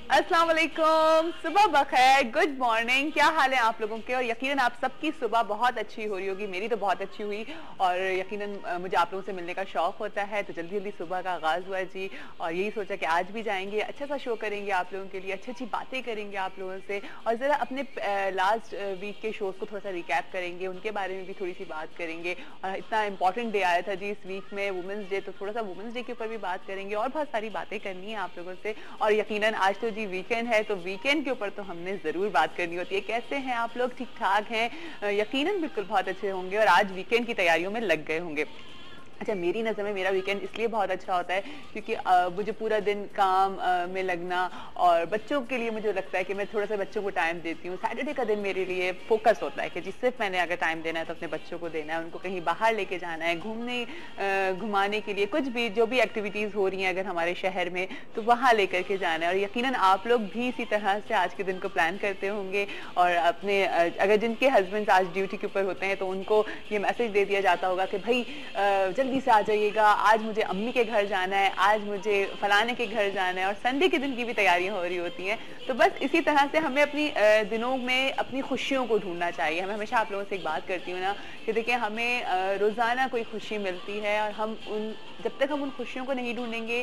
अस्सलाम वालेकुम, सुबह बखैर, गुड मॉर्निंग। क्या हाल है आप लोगों के? और यकीनन आप सबकी सुबह बहुत अच्छी हो रही होगी। मेरी तो बहुत अच्छी हुई और यकीनन मुझे आप लोगों से मिलने का शौक होता है, तो जल्दी जल्दी सुबह का आगाज़ हुआ जी। और यही सोचा कि आज भी जाएंगे, अच्छा सा शो करेंगे आप लोगों के लिए, अच्छी अच्छी बातें करेंगे आप लोगों से और ज़रा अपने लास्ट वीक के शोज़ को थोड़ा सा रिकैप करेंगे, उनके बारे में भी थोड़ी सी बात करेंगे। और इतना इंपॉर्टेंट डे आया था जी इस वीक में, वुमेंस डे, तो थोड़ा सा वुमेंस डे के ऊपर भी बात करेंगे और बहुत सारी बातें करनी है आप लोगों से। और यकीनन आज तो जी वीकेंड है, तो वीकेंड के ऊपर तो हमने जरूर बात करनी होती है। कैसे हैं आप लोग? ठीक ठाक हैं? यकीनन बिल्कुल बहुत अच्छे होंगे और आज वीकेंड की तैयारियों में लग गए होंगे। अच्छा, मेरी नज़र में मेरा वीकेंड इसलिए बहुत अच्छा होता है क्योंकि मुझे पूरा दिन काम में लगना और बच्चों के लिए मुझे लगता है कि मैं थोड़ा सा बच्चों को टाइम देती हूँ। सैटरडे का दिन मेरे लिए फोकस होता है कि जिस सिर्फ मैंने अगर टाइम देना है तो अपने बच्चों को देना है, उनको कहीं बाहर लेके जाना है, घूमने घुमाने के लिए, कुछ भी जो भी एक्टिविटीज़ हो रही हैं अगर हमारे शहर में, तो वहाँ लेकर के जाना है। और यकीनन आप लोग भी इसी तरह से आज के दिन को प्लान करते होंगे और अपने अगर जिनके हस्बैंड आज ड्यूटी के ऊपर होते हैं तो उनको ये मैसेज दे दिया जाता होगा कि भाई जल्दी से आ जाइएगा, आज मुझे अम्मी के घर जाना है, आज मुझे फलाने के घर जाना है। और संडे के दिन की भी तैयारियां हो रही होती हैं। तो बस इसी तरह से हमें अपनी दिनों में अपनी खुशियों को ढूंढना चाहिए। मैं हमेशा आप लोगों से एक बात करती हूँ ना कि देखिए, हमें रोज़ाना कोई खुशी मिलती है और हम जब तक हम उन खुशियों को नहीं ढूंढेंगे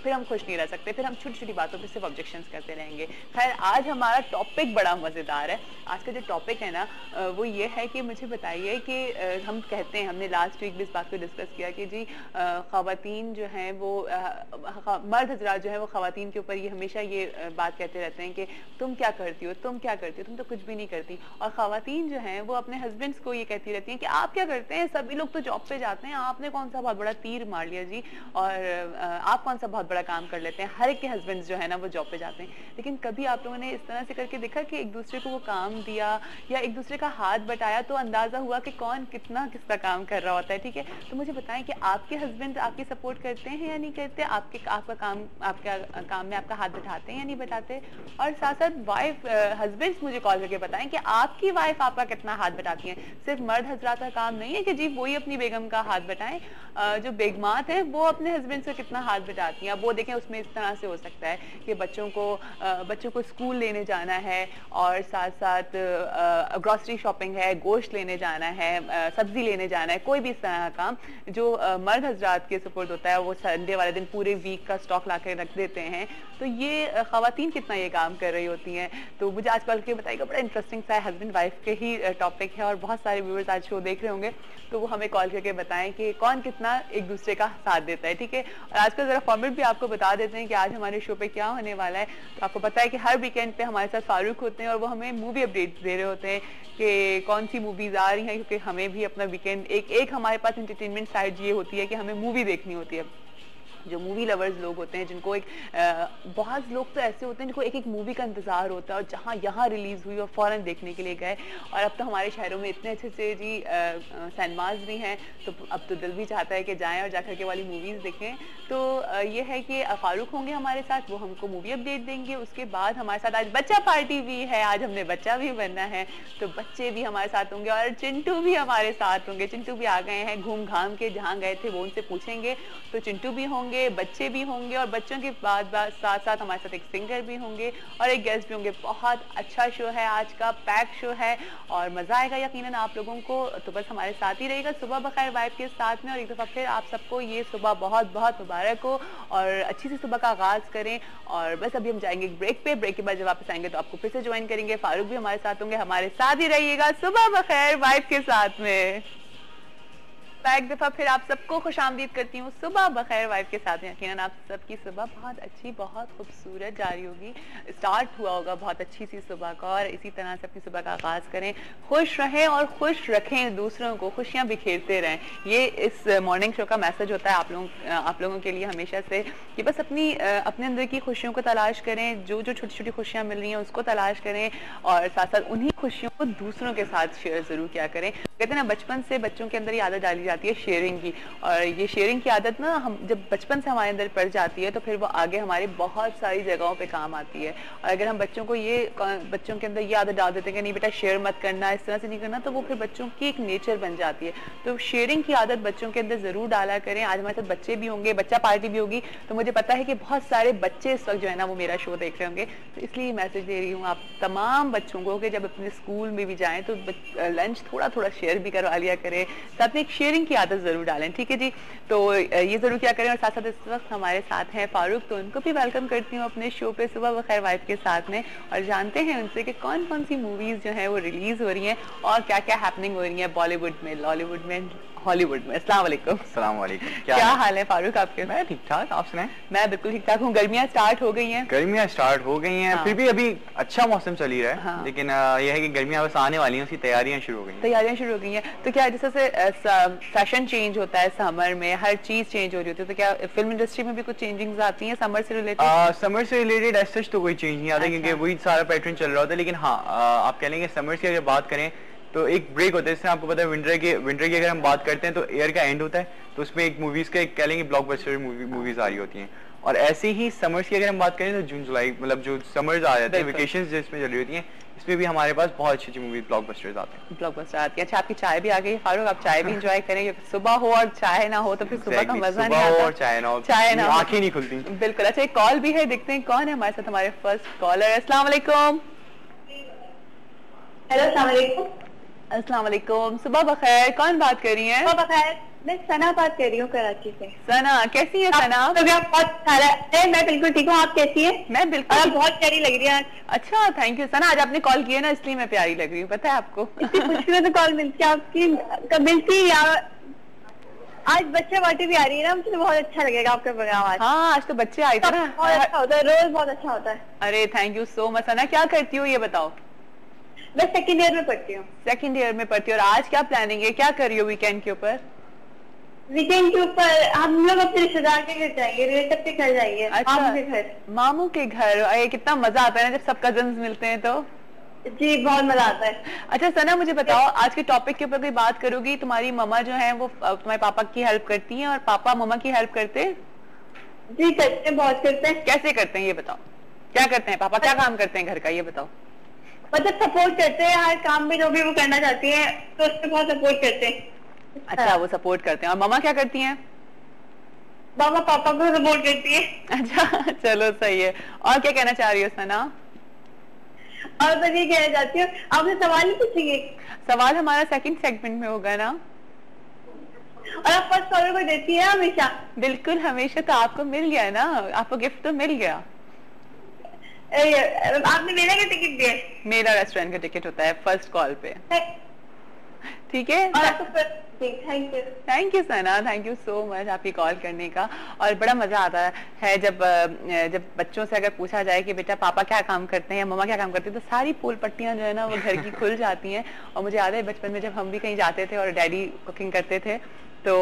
फिर हम खुश नहीं रह सकते, फिर हम छोटी छोटी बातों पर सिर्फ ऑब्जेक्शंस करते रहेंगे। खैर, आज हमारा टॉपिक बड़ा मज़ेदार है। आज का जो टॉपिक है ना वो ये है कि मुझे बताइए कि हम कहते हैं, हमने लास्ट वीक भी इस बात को डिस्कस किया कि जी ख़वातीन जो हैं वो मर्द हजरात जो है वो ख़वातीन के ऊपर ये हमेशा ये बात कहते रहते हैं कि तुम क्या करती हो, तुम क्या करती हो, तुम तो कुछ भी नहीं करती। और ख़वातीन जो हैं वो अपने हस्बैंड्स को ये कहती रहती हैं कि आप क्या करते हैं, सभी लोग तो जॉब पे जाते हैं, आपने कौन सा बहुत बड़ा तीर मार लिया जी, और आप कौन सा बहुत बड़ा काम कर लेते हैं। हर एक के हस्बैंड्स जो है ना वो जॉब पे जाते हैं, लेकिन कभी आप लोगों ने इस तरह से करके देखा कि एक दूसरे को वो काम दिया या एक दूसरे का हाथ बटाया तो अंदाज़ा हुआ कि कौन कितना किसका काम कर रहा होता है। ठीक है, तो मुझे बताएं कि आपके हस्बैंड आपकी सपोर्ट करते हैं या नहीं करते, आपका काम में आपका हाथ बैठाते हैं या नहीं बैठाते। और साथ साथ वाइफ हस्बैंड्स मुझे कॉल करके बताएं कि आपकी वाइफ आपका कितना हाथ बैठाती हैं। सिर्फ मर्द हजरात का काम नहीं है कि जी वही अपनी बेगम का हाथ बैठाएं, जो बेगमात हैं वो अपने हस्बैंड से कितना हाथ बैठाती हैं। अब वो देखें, उसमें इस तरह से हो सकता है कि बच्चों को स्कूल लेने जाना है और साथ साथ ग्रॉसरी शॉपिंग है, गोश्त लेने जाना है, सब्जी लेने जाना है, कोई भी इस तरह का काम जो मर्द हजरात के सपोर्ट होता है वो संडे वाले दिन पूरे वीक का स्टॉक ला कर रख देते हैं। तो ये ख़वातीन कितना ये काम कर रही होती हैं। तो मुझे आजकल के बताइएगा, बड़ा इंटरेस्टिंग सा हस्बैंड वाइफ के ही टॉपिक है और बहुत सारे व्यूअर्स आज शो देख रहे होंगे, तो वो हमें कॉल करके बताएं कि कौन कितना एक दूसरे का साथ देता है। ठीक है, और आज का जरा फॉर्मेट भी आपको बता देते हैं कि आज हमारे शो पे क्या होने वाला है। तो आपको पता है कि हर वीकेंड पे हमारे साथ फारूक होते हैं और वो हमें मूवी अपडेट्स दे रहे होते हैं कि कौन सी मूवीज आ रही हैं, क्योंकि हमें भी अपना वीकेंड एक हमारे पास एंटरटेनमेंट साइड ये होती है कि हमें मूवी देखनी होती है। जो मूवी लवर्स लोग होते हैं, जिनको बहुत लोग तो ऐसे होते हैं जिनको एक एक मूवी का इंतजार होता है और जहाँ यहाँ रिलीज हुई और फौरन देखने के लिए गए। और अब तो हमारे शहरों में इतने अच्छे अच्छे जी सिनेमाज भी हैं, तो अब तो दिल भी चाहता है कि जाएं और जाकर के वाली मूवीज़ देखें। तो ये है कि फारूक होंगे हमारे साथ, वो हमको मूवी अपडेट देंगे। उसके बाद हमारे साथ आज बच्चा पार्टी भी है, आज हमने बच्चा भी बनना है, तो बच्चे भी हमारे साथ होंगे और चिंटू भी हमारे साथ होंगे। चिंटू भी आ गए हैं घूम घाम के, जहाँ गए थे वो उनसे पूछेंगे। तो चिंटू भी होंगे, बच्चे भी होंगे और बच्चों के बाद साथ साथ हमारे साथ एक सिंगर भी होंगे और एक गेस्ट भी होंगे। बहुत अच्छा शो है आज का, पैक शो है और मजा आएगा यकीनन आप लोगों को। तो बस हमारे साथ ही रहेगा सुबह बखैर वाइब के साथ में। और एक दफा फिर आप सबको ये सुबह बहुत बहुत मुबारक हो और अच्छी सी सुबह का आगाज करें। और बस अभी हम जाएंगे ब्रेक पे, ब्रेक के बाद जब वापस आएंगे तो आपको फिर से ज्वाइन करेंगे। फारूक भी हमारे साथ होंगे, हमारे साथ ही रहिएगा सुबह बखैर वाइब के साथ में। एक दफा फिर आप सबको खुशामदीद करती हूँ सुबह बखैर वाइफ के साथ में। यकीनन आप सबकी सुबह बहुत अच्छी, बहुत खूबसूरत जा रही होगी, स्टार्ट हुआ होगा बहुत अच्छी सी सुबह का। और इसी तरह से अपनी सुबह का आगाज करें, खुश रहें और खुश रखें दूसरों को, खुशियाँ बिखेरते रहें। ये इस मॉर्निंग शो का मैसेज होता है आप लोगों के लिए हमेशा से कि बस अपने अंदर की खुशियों को तलाश करें, जो जो छोटी छोटी खुशियाँ मिल रही हैं उसको तलाश करें और साथ साथ उन्हीं खुशियों को दूसरों के साथ शेयर जरूर किया करें। कहते हैं ना, बचपन से बच्चों के अंदर ही आदत डाली जाती है शेयरिंग की। और ये शेयरिंग की आदत ना हम जब बचपन से हमारे अंदर पड़ जाती है तो फिर वो आगे हमारी बहुत सारी जगहों पे काम आती है। और अगर हम बच्चों के अंदर ये आदत डाल देते हैं कि नहीं बेटा शेयर मत करना, इस तरह से नहीं करना, तो वो फिर बच्चों की एक नेचर बन जाती है। तो शेयरिंग की आदत बच्चों के अंदर जरूर डाला करें। आज हमारे साथ बच्चे भी होंगे, बच्चा पार्टी भी होगी, तो मुझे पता है कि बहुत सारे बच्चे इस वक्त जो है ना वो मेरा शो देख रहे होंगे। तो इसलिए मैसेज दे रही हूँ आप तमाम बच्चों को कि जब अपने स्कूल में भी जाएं तो लंच थोड़ा थोड़ा शेयर भी करवा लिया करें, साथ में एक शेयरिंग की आदत जरूर डालें। ठीक है जी, तो ये जरूर क्या करें। और साथ साथ इस वक्त हमारे साथ हैं फारूक, तो उनको भी वेलकम करती हूँ अपने शो पे सुबह बखैर वाइफ के साथ में, और जानते हैं उनसे कि कौन कौन सी मूवीज जो है वो रिलीज हो रही हैं और क्या क्या हैपनिंग हो रही है बॉलीवुड में, लॉलीवुड में, हॉलीवुड में। अस्सलाम वालेकुम। अस्सलाम वालेकुम। क्या हाल है फारूक आपके? मैं ठीक ठाक, आप सुनाएं? मैं बिल्कुल ठीक ठाक हूँ। गर्मियाँ स्टार्ट हो गई हैं। गर्मियाँ स्टार्ट हो गई हैं, हाँ। फिर भी अभी अच्छा मौसम चल ही रहा है। हाँ। लेकिन यह है कि गर्मियाँ बस आने वाली हैं, उसकी तैयारियां शुरू हो गई हैं। तैयारियां शुरू हो गई हैं। तो क्या जैसे फैशन चेंज होता है समर में, हर चीज चेंज हो रही होती है, तो क्या फिल्म इंडस्ट्री में भी कुछ चेंजिंग्स आती हैं समर से रिलेटेड? समर से रिलेटेड एज सच तो कोई चेंज नहीं आता। अच्छा। क्योंकि वही सारा पैटर्न चल रहा होता है। लेकिन हाँ, आप कह लेंगे समर की अगर बात करें तो एक ब्रेक होता है। जैसे आपको पता है विंटर की अगर हम बात करते हैं तो एयर का एंड होता है, तो उसमें एक मूवीज का एक कह लेंगे ब्लॉकबस्टर मूवीज आ रही होती हैं। और ऐसे ही समर्स की अगर हम बात करें तो जून जुलाई मतलब जो समर्स आ जाते हैं, वेकेशंस जिसमें चल रही होती हैं, इसमें भी हमारे पास बहुत अच्छी अच्छी मूवी ब्लॉकबस्टर्स आते हैं। ब्लॉकबस्टर आती है। अच्छा, आपकी चाय भी आ गई फारूक, आप चाय भी एंजॉय करें। सुबह हो और चाय ना हो तो फिर सुबह का मजा नहीं आता। और चाय ना हो, आंखें नहीं खुलती। बिल्कुल। अच्छा, एक कॉल भी है, देखते हैं कौन है हमारे साथ। हमारे फर्स्ट कॉलर। अस्सलाम वालेकुम। हेलो, अस्सलाम वालेकुम। अस्सलाम वालेकुम, सुबह बखैर। कौन बात कर रही हैं? सुबह बखैर, मैं सना बात कर रही हूँ कराची से। सना, कैसी है सना? बहुत सारा है। मैं बिल्कुल ठीक हूँ, आप कैसी हैं? मैं बिल्कुल। आप बहुत प्यारी लग रही है। अच्छा, थैंक यू सना। आज आपने कॉल किया ना, इसलिए मैं प्यारी लग रही हूँ, पता है आपको। इतनी मुश्किल से कॉल मिलती है आपकी, कब मिलती है यार? आज बच्चे पार्टी भी आ रही है ना, मुझे बहुत अच्छा लगेगा आपका प्रोग्राम आज। हाँ, आज तो बच्चे आए थे ना। बहुत अच्छा होता है, रोज बहुत अच्छा होता है। अरे थैंक यू सो मच सना। क्या करती हो ये बताओ? मैं सेकंड ईयर में पढ़ती हूँ। सेकंड ईयर में पढ़ती हो। और आज क्या प्लानिंग है, क्या कर रही हो वीकेंड के ऊपर? वीकेंड के ऊपर हम लोग अपने रिश्तेदार के घर जाएंगे, रिलेटिव के घर जाएंगे। अच्छा, मामू के घर। मामू के घर। अरे कितना मजा आता है ना जब सब कजन्स मिलते हैं तो। जी, बहुत मजा आता है। अच्छा सना, मुझे बताओ आज के टॉपिक के ऊपर कोई बात करोगी? तुम्हारी मम्मा जो है वो तुम्हारे पापा की हेल्प करती हैं और पापा मम्मा की हेल्प करते हैं? जी करते हैं, बहुत करते हैं। कैसे करते हैं ये बताओ? क्या करते हैं पापा, क्या काम करते हैं घर का, ये बताओ। मतलब सपोर्ट करते हैं हर काम में, जो भी वो करना चाहती है तो उससे बहुत सपोर्ट करते हैं। अच्छा, वो सपोर्ट करते हैं। और मम्मा क्या करती हैं? मामा पापा को सपोर्ट करती है। अच्छा, चलो सही है। और क्या कहना चाह रही हो सना? और मैं ये कहना चाहती हूँ, आपने सवाल नहीं पूछेंगे? सवाल हमारा सेकंड सेगमेंट में होगा ना। और आप फर्स्ट कॉलर को देती है हमेशा? बिल्कुल, हमेशा। तो आपको मिल गया ना, आपको गिफ्ट तो मिल गया। आपने मेरा क्या टिकट दिया? मेरा रेस्टोरेंट का टिकट होता है फर्स्ट कॉल पे। ठीक है। और आपको thank you. Thank you Sana, thank you so much आपकी कॉल करने का। और बड़ा मजा आता है जब बच्चों से अगर पूछा जाए कि बेटा पापा क्या काम करते हैं या मम्मा क्या काम करते हैं, तो सारी पोल पट्टियां जो है ना वो घर की खुल जाती हैं। और मुझे याद है बचपन में जब हम भी कहीं जाते थे और डैडी कुकिंग करते थे, तो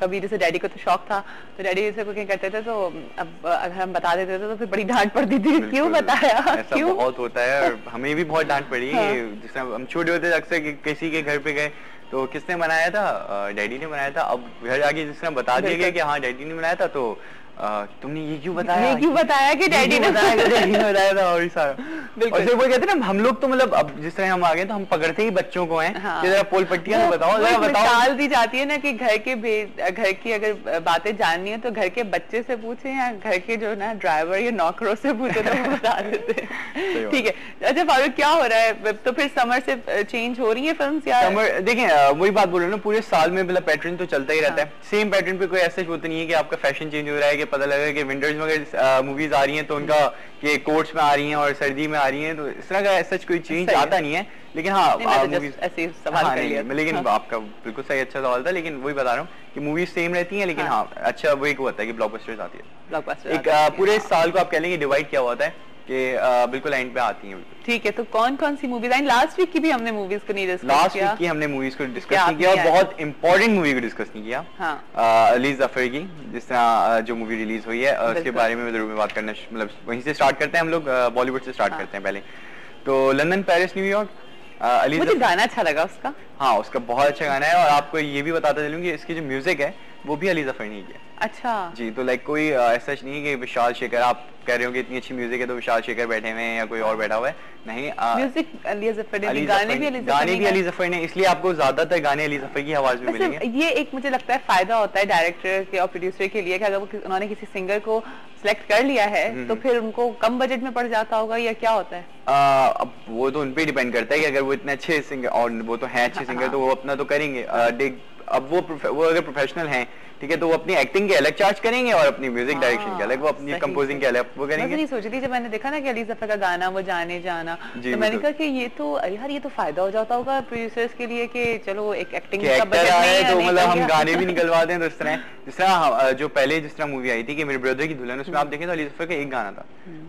कभी जैसे डैडी को तो शौक था तो डैडी से कुकिंग करते थे, तो अब अगर हम बता देते थे तो फिर बड़ी डांट पड़ती थी, क्यों बताया। ऐसा क्यों? बहुत होता है और हमें भी बहुत डांट पड़ी। हाँ। जिस तरह हम छोटे होते अक्सर किसी के घर पे गए तो किसने बनाया था? डैडी ने बनाया था। अब घर आके जिस तरह बता दिया गया कि हाँ डैडी ने बनाया था, तो तुमने ये क्यों बताया? ये क्यों बताया कि डैडी ने बताया था? और सारा और फिर वो कहते हैं ना, हम लोग तो मतलब अब जिस तरह हम आ गए तो हम पकड़ते ही बच्चों को हैं। हाँ। जरा पोल पट्टियां बताओ, जरा बताओ। मिसाल दी जाती है ना कि घर की अगर बातें जाननी है तो घर के बच्चे से पूछे या घर के जो ना ड्राइवर या नौकरों से पूछे तो वो बता देते हैं। ठीक है। अच्छा फारूक, क्या हो रहा है? तो फिर समर से चेंज हो रही है फिल्म्स या? समर देखें, वही बात बोल रहे हो ना, पूरे साल में मतलब पैटर्न तो चलता ही रहता है। सेम पैटर्न पे कोई ऐसा होता नहीं है कि आपका फैशन चेंज हो रहा है, कि पता लगा कि विंटर्स में अगर मूवीज आ रही हैं तो उनका ये कोट्स में आ रही हैं और सर्दी में आ रही हैं, तो इस तरह का सच कोई चेंज आता नहीं है। लेकिन हाँ, मूवीज ऐसे सवाल कर लिया। लेकिन आपका बिल्कुल सही, अच्छा सवाल था। लेकिन वही बता रहा हूँ कि मूवीज सेम रहती हैं, लेकिन हाँ अच्छा वो एक होता है कि ब्लॉकबस्टर्स आती है। ब्लॉकबस्टर एक पूरे साल को आप कह लेंगे डिवाइड किया होता है कि बिल्कुल एंड पे आती हैं। ठीक है, तो कौन कौन सी मूवीज आई? लास्ट वीक की भी हमने मूवीज को नहीं डिस्कस किया। लास्ट वीक की हमने मूवीज को डिस्कस नहीं किया और बहुत इंपॉर्टेंट मूवी को डिस्कस नहीं किया। हाँ। अली जफर की जिस तरह जो मूवी रिलीज हुई है उसके बारे में जरूर बात करना, मतलब वहीं से स्टार्ट करते हैं हम लोग, बॉलीवुड से स्टार्ट करते हैं पहले। तो लंदन, पेरिस, न्यूयॉर्क, मुझे गाना अच्छा लगा उसका। हाँ, उसका बहुत अच्छा गाना है, और आपको ये भी बताता चलूँ कि इसकी जो म्यूजिक है वो भी अली जफर ने किया। अच्छा जी, तो लाइक कोई ऐसा नहीं है कि विशाल शेखर, आप कह रहे हो कि इतनी अच्छी म्यूजिक है तो विशाल शेखर बैठे हुए हैं या कोई और बैठा हुआ है, नहीं। म्यूजिक अली जफर ने, गाने भी अली जफर ने, इसलिए आपको ज्यादातर गाने अली जफर की आवाज में मिलेंगे। ये एक मुझे लगता है फायदा होता है डायरेक्टर के और प्रोड्यूसर के लिए कि अगर उन्होंने किसी सिंगर को सिलेक्ट कर लिया है तो फिर उनको कम बजट में पड़ जाता होगा या क्या होता है? अब वो तो उन पे डिपेंड करता है कि अगर वो इतने अच्छे सिंगर, और वो तो हैं अच्छे सिंगर, तो वो अपना तो करेंगे। अब वो अगर प्रोफेशनल हैं, ठीक है, तो वो अपनी एक्टिंग के अलग चार्ज करेंगे और अपनी म्यूजिक डायरेक्शन के अलग, वो अपनी कंपोजिंग के अलग वो करेंगे। मैं नहीं सोची थी जब मैंने देखा ना कि अली जफर का गाना वो जाने जाना, तो मैंने कहा कि ये तो यार ये तो फायदा हो जाता होगा प्रोड्यूसर्स के लिए कि चलो एक एक्टिंग का बजट नहीं है तो मतलब हम गाने भी निकलवा दें। तो जिस तरह जो पहले जिस तरह मूवी आई थी कि मेरे ब्रदर की दुल्हन, उसमें आप देखें तो अली जफर का एक गाना था,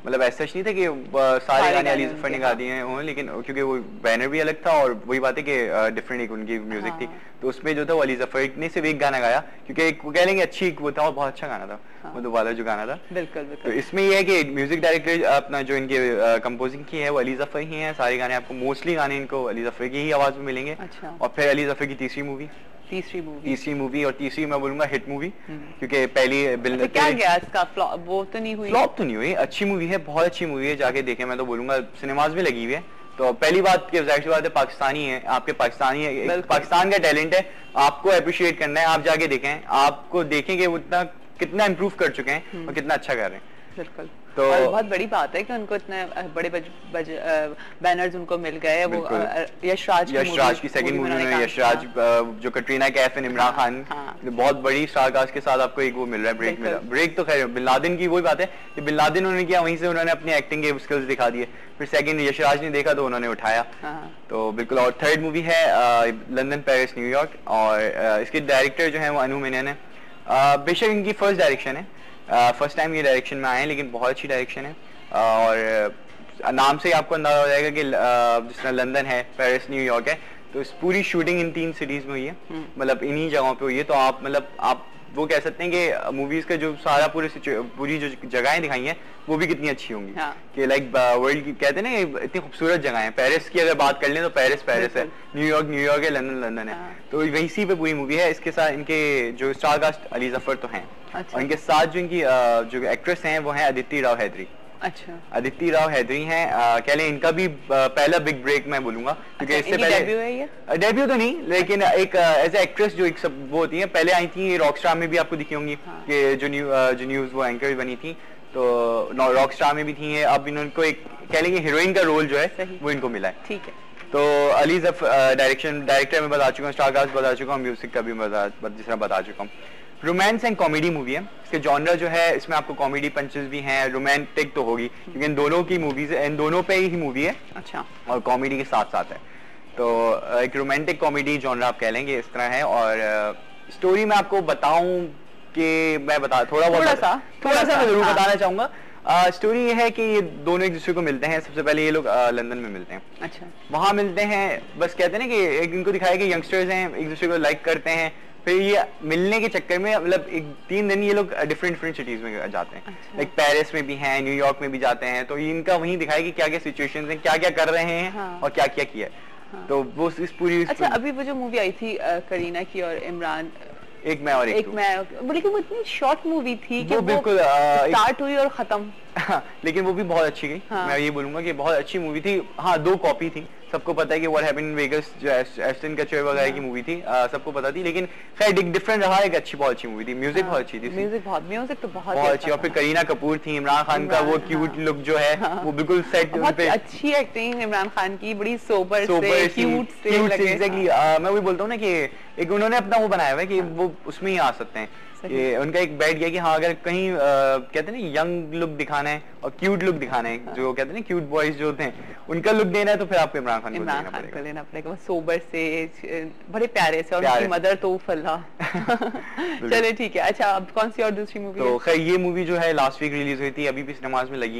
मतलब ऐसा नहीं था कि सारे गाने अली जफर ने गा दिए हों, लेकिन क्योंकि वो बैनर भी अलग था और वही बात है कि डिफरेंट एक उनकी म्यूजिक थी, तो उसमें जो था वो अली जफर ने सिर्फ एक गाना गाया, क्योंकि वो कह लेंगे अच्छी वो था और बहुत अच्छा गाना था, वो दोबारा जो गाना था। बिल्कुल तो इसमें ये है कि म्यूजिक डायरेक्टर अपना जो इनके कंपोजिंग की है वो अली जफर ही है। सारे गाने आपको मोस्टली गाने इनको अली जफर की ही आवाज में मिलेंगे। अच्छा। और फिर अली जफर की तीसरी मूवी और तीसरी मैं बोलूंगा हिट मूवी, क्योंकि पहली अच्छा, क्या गया इसका फ्लॉप? वो तो नहीं हुई, फ्लॉप तो नहीं हुई, अच्छी मूवी है, बहुत अच्छी मूवी है, जाके देखें। मैं तो बोलूंगा सिनेमाज में लगी हुई है। तो पहली बात कि जाहिर सी बात है पाकिस्तानी है, आपके पाकिस्तानी है, पाकिस्तान का टैलेंट है, आपको अप्रिशिएट करना है। आप जाके देखें, आपको देखेंगे वो इतना कितना इंप्रूव कर चुके हैं और कितना अच्छा कर रहे हैं। बिल्कुल। तो बहुत बड़ी बात है कि उनको इतने बड़े बैनर्स उनको मिल गए। वो यशराज की सेकंड मूवी में यशराज जो कटरीना कैफ एंड इमरान खान, बहुत बड़ी स्टारकास्ट के साथ आपको एक वो मिल रहा है, ब्रेक मिला। ब्रेक तो खैर बिन लादेन की वही बात है कि बिन लादेन उन्होंने किया, वहीं से उन्होंने अपनी एक्टिंग के स्किल्स दिखा दिए। फिर सेकंड यशराज ने देखा तो उन्होंने उठाया। तो बिल्कुल। और थर्ड मूवी है लंदन, पेरिस, न्यूयॉर्क, और इसके डायरेक्टर जो है वो अनु मेनन है। बेशक इनकी फर्स्ट डायरेक्शन है, फर्स्ट टाइम ये डायरेक्शन में आए हैं, लेकिन बहुत अच्छी डायरेक्शन है। और नाम से ही आपको अंदाजा हो जाएगा कि जिस तरह लंदन है, पेरिस, न्यूयॉर्क है, तो इस पूरी शूटिंग इन 3 सिटीज में हुई है, मतलब इन्हीं जगहों पे हुई है। तो आप मतलब आप वो कह सकते हैं कि मूवीज का जो सारा पूरी जो जगहें दिखाई हैं वो भी कितनी अच्छी होंगी। कि लाइक वर्ल्ड की कहते हैं ना इतनी खूबसूरत जगह है। पेरिस की अगर बात कर लें तो पेरिस है, न्यूयॉर्क है, लंदन है। तो वही पे पूरी मूवी है। इसके साथ इनके जो स्टार कास्ट अली जफर तो हैं, और इनके साथ जो इनकी जो एक्ट्रेस हैं वो हैं अदिति राव हैदरी। अच्छा। अदिति राव हैदरी हैं, कह लें इनका भी पहला बिग ब्रेक मैं बोलूंगा, क्योंकि इससे पहले डेब्यू है ये? डेब्यू तो नहीं, लेकिन एक एज ए एक्ट्रेस जो एक सब वो होती है, पहले आई थी रॉकस्टार में भी आपको दिखी होंगी कि जो न्यूज वो एंकर बनी थी, तो रॉकस्टार में भी थी है। अब इनको एक कह लेंगे हीरोइन का रोल जो है वो इनको मिला है। ठीक है। तो अली जफर डायरेक्टर में बता चुका हूँ, स्टारकास्ट बता चुका हूँ, म्यूजिक का भी जिस तरह बता चुका हूँ। रोमांस एंड कॉमेडी मूवी है। इसके जॉनर जो है इसमें आपको कॉमेडी पंचेस भी हैं, रोमांटिक तो होगी क्योंकि इन दोनों की मूवीज इन दोनों पे ही मूवी है। अच्छा। और कॉमेडी के साथ साथ है, तो एक रोमांटिक कॉमेडी जॉनर आप कह लेंगे इस तरह है। और स्टोरी में आपको बताऊं कि मैं थोड़ा सा मैं जरूर बताना चाहूंगा। स्टोरी ये है कि ये दोनों एक दूसरे को मिलते हैं। सबसे पहले ये लोग लंदन में मिलते हैं। अच्छा। वहां मिलते हैं, बस कहते हैं ना कि एक इनको दिखाया कि यंगस्टर्स हैं, एक दूसरे को लाइक करते हैं। फिर ये मिलने के चक्कर में मतलब 3 दिन ये लोग डिफरेंट सिटीज में जाते हैं। अच्छा। लाइक पेरिस में भी हैं, न्यूयॉर्क में भी जाते हैं। तो इनका वहीं दिखाया कि क्या क्या सिचुएशंस हैं, क्या क्या कर रहे हैं। हाँ। और क्या क्या किया। हाँ। तो वो इस पूरी अच्छा अभी वो जो मूवी आई थी करीना की और इमरान, एक मैं और एक लेकिन वो इतनी शॉर्ट मूवी थी कि वो बिल्कुल स्टार्ट हुई और खत्म। लेकिन वो भी बहुत अच्छी गई। हाँ। मैं ये बोलूंगा कि बहुत अच्छी मूवी थी। हाँ 2 कॉपी थी, सबको पता है कि व्हाट हैपेंड इन वेगस जो एस्टन कचर वगैरह की मूवी थी, सबको पता थी। लेकिन खैर डिफरेंट रहा, एक अच्छी बहुत अच्छी मूवी थी। म्यूजिक बहुत अच्छी थी, म्यूजिक तो बहुत अच्छी। और फिर करीना कपूर थी, इमरान खान का वो क्यूट लुक जो है वो बिल्कुल सेट पे, अच्छी एक्टिंग इमरान खान की, बड़ी सोबर से क्यूट से एग्जैक्टली। मैं वही बोलता हूँ ना कि एक उन्होंने अपना वो बनाया हुआ है कि वो उसमें ही आ सकते हैं। ये उनका एक बैठ गया कि हाँ अगर कहीं कहते हैं ना यंग लुक दिखाना है और क्यूट लुक दिखाना है, जो कहते हैं ना क्यूट बॉयज जो होते हैं उनका लुक देना है, तो फिर आपको इमरान खान को लेना पड़ेगा। वो सोबर से बड़े प्यारे से, और उनकी मदर तो फल्ला। चलिए ठीक है। अच्छा अब कौन सी और दूसरी मूवी? तो खैर ये मूवी जो है लास्ट वीक रिलीज हुई थी, अभी भी सिनेमाज में लगी।